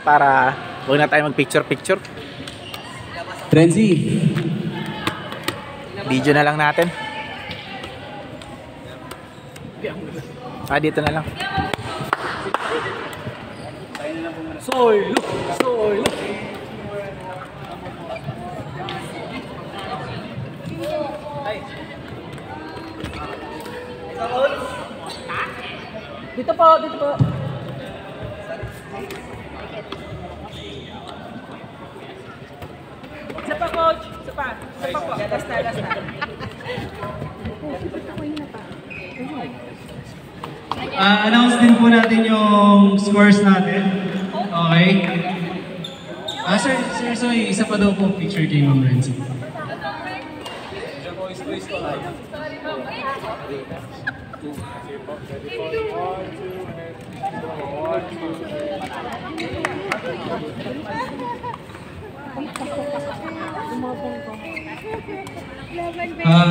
Para huwag na tayo mag-picture-picture. Renzi. Video na lang natin. Dito na lang. Soy, look! Soy, look! Dito po, dito po. Isa pa, coach. Isa pa. Isa pa po. Last na, last na. Announce din po natin yung scores natin. Okay. Sir, so isa pa daw po picture kay Ma'am Renzi.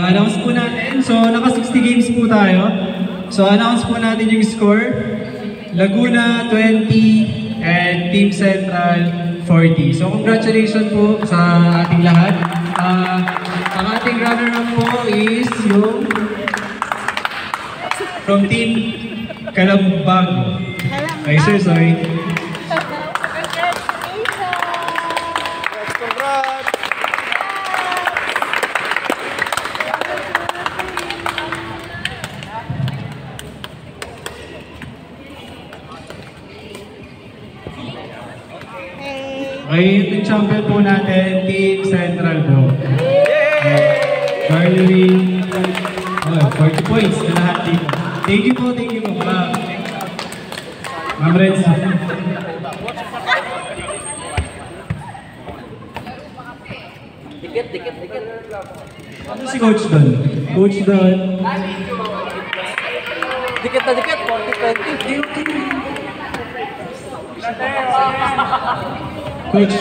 Announce po natin. So, naka 60 games po tayo. So, announce po natin yung score. Laguna 20 and Team Central 40. So, congratulations po sa ating lahat. Ang ating runner-up po is yung from Team Calambag. Ay, Sir Soy. Okay, yung champion po natin, Team Central po. Barley, 40 points na lahat dito. Thank you po, Ma'am Renzi. Dikit. Ano si Coach Don? Coach Don. Dikit na dikit. 40-20. Coach.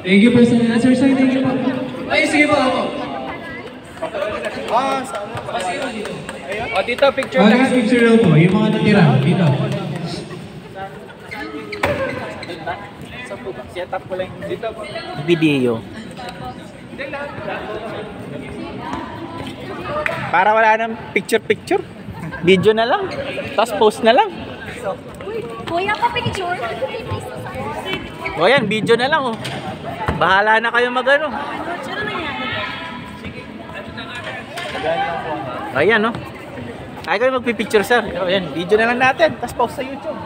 Thank you po sa answer, sir. Thank you po. Ay, sige po ako. Dito picture Guys, picture daw po. Yung mga natira. Dito. Set up ko lang dito. Video. Para wala nang picture-picture. Video na lang. Tapos post na lang. Kuya pa picture. O yan, video na lang. Bahala na kayo mag-ano. Ayan, no? Kaya kayo magpipicture, sir. Ayan, video na lang natin. Tapos post sa YouTube.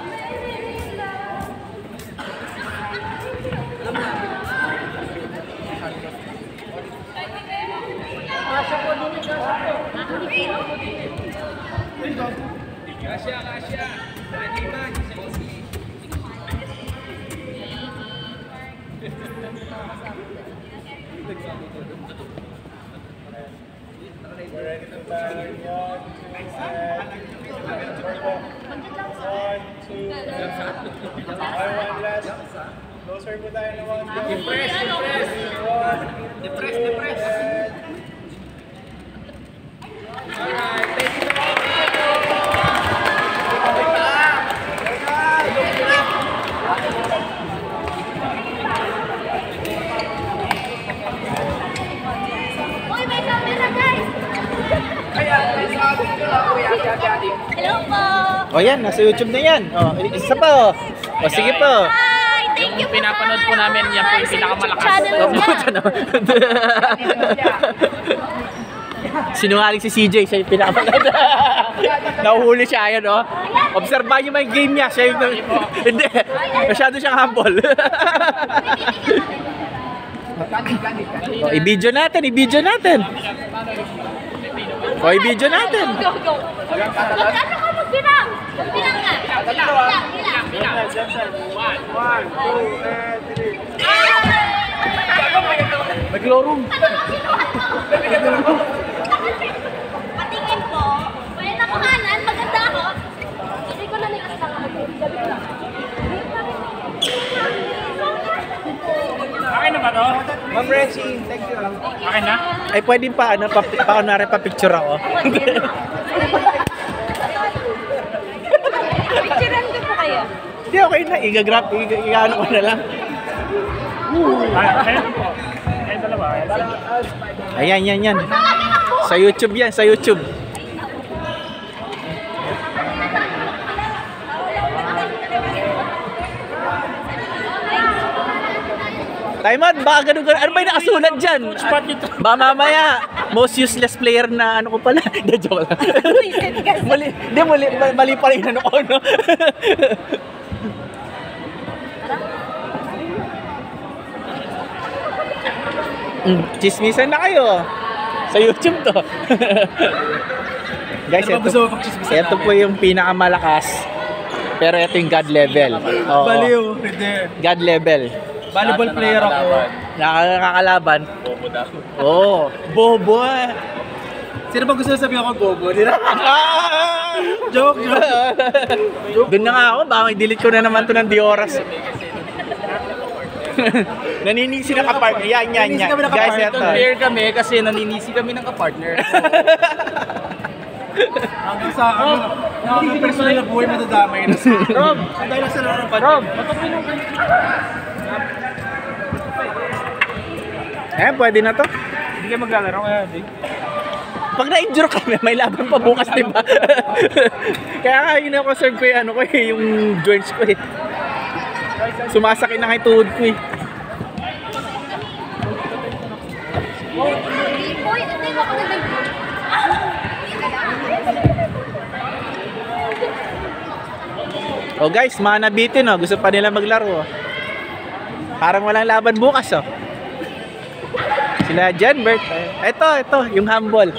Closer po tayo na one. Depress. Alright, thank you. May camera, guys. Hello po. O yan, nasa YouTube na yan. O, isa pa. O sige po. Hi, thank you. Pinapanood po namin, yan po yung pinakamalakas. Channel niya. Sinungaling si CJ, siya yung pinapanood. Nahuhuli siya, ayan o. Obserbahan niyo yung game niya. Siya yung... Hindi, masyado siyang humble. O, i-video natin. O, i-video natin. Go. Magkano ka magbilang? Magbilang ka. Bilang. 1, 2, and 3. Mag-lorong. Patingin po. Pwede na kuhanan. Maganda ako. Hindi ko na nikas lang. Sabi ko lang. ba to? Ma'am Reggie, thank you. Akin na? Ay, pwede pa, ano, kunwari pa picture ako. Picturean ko po kayo. Hindi, okay na. Igagrab, ano ko na lang. Ayan po. Ayan dalawa. Ayan, yan. Sa YouTube yan, sa YouTube. Taimon, baka ganun. Ano ba yung nakasulat dyan? Spot nito. Ba mamaya, most useless player na ano ko pala. Hindi, joke lang. Mali pa rin ano ko, no? Chismisan na kayo. Sa YouTube to. Guys, ito po yung pinakamalakas. Pero ito yung God level. Oo. Baliw. Hindi. God level. Volleyball player ako. Nakakalaban. Bobo daw. Oo. Bobo eh. Sino ba gusto sabihin ako bobo? Di na. Joke. Doon na nga ako. Baka i-delete ko na naman to ng di oras. Naninisi na kapartner. Yan. Naninisi kami ng Guys, kapartner. ito. Player kami kasi naninisi kami ng kapartner. Hanggang sa hanggang personal na buhay matadamay na sa Rob! Dahil lang sa laro ng Rob! Pwede na to. Hindi kayo maglalaro kaya, di? Pag na-injure kami, may laban pa bukas, di ba? Kaya nga, yun ang concern ko yung joints ko eh. Sumasakit na kay tuhod ko eh. Boy, hindi mo ako nag- Oh guys, mga nabitin oh. Gusto pa nila maglaro oh. Parang walang laban bukas oh. Sila Jan Bert. Ito, yung humble.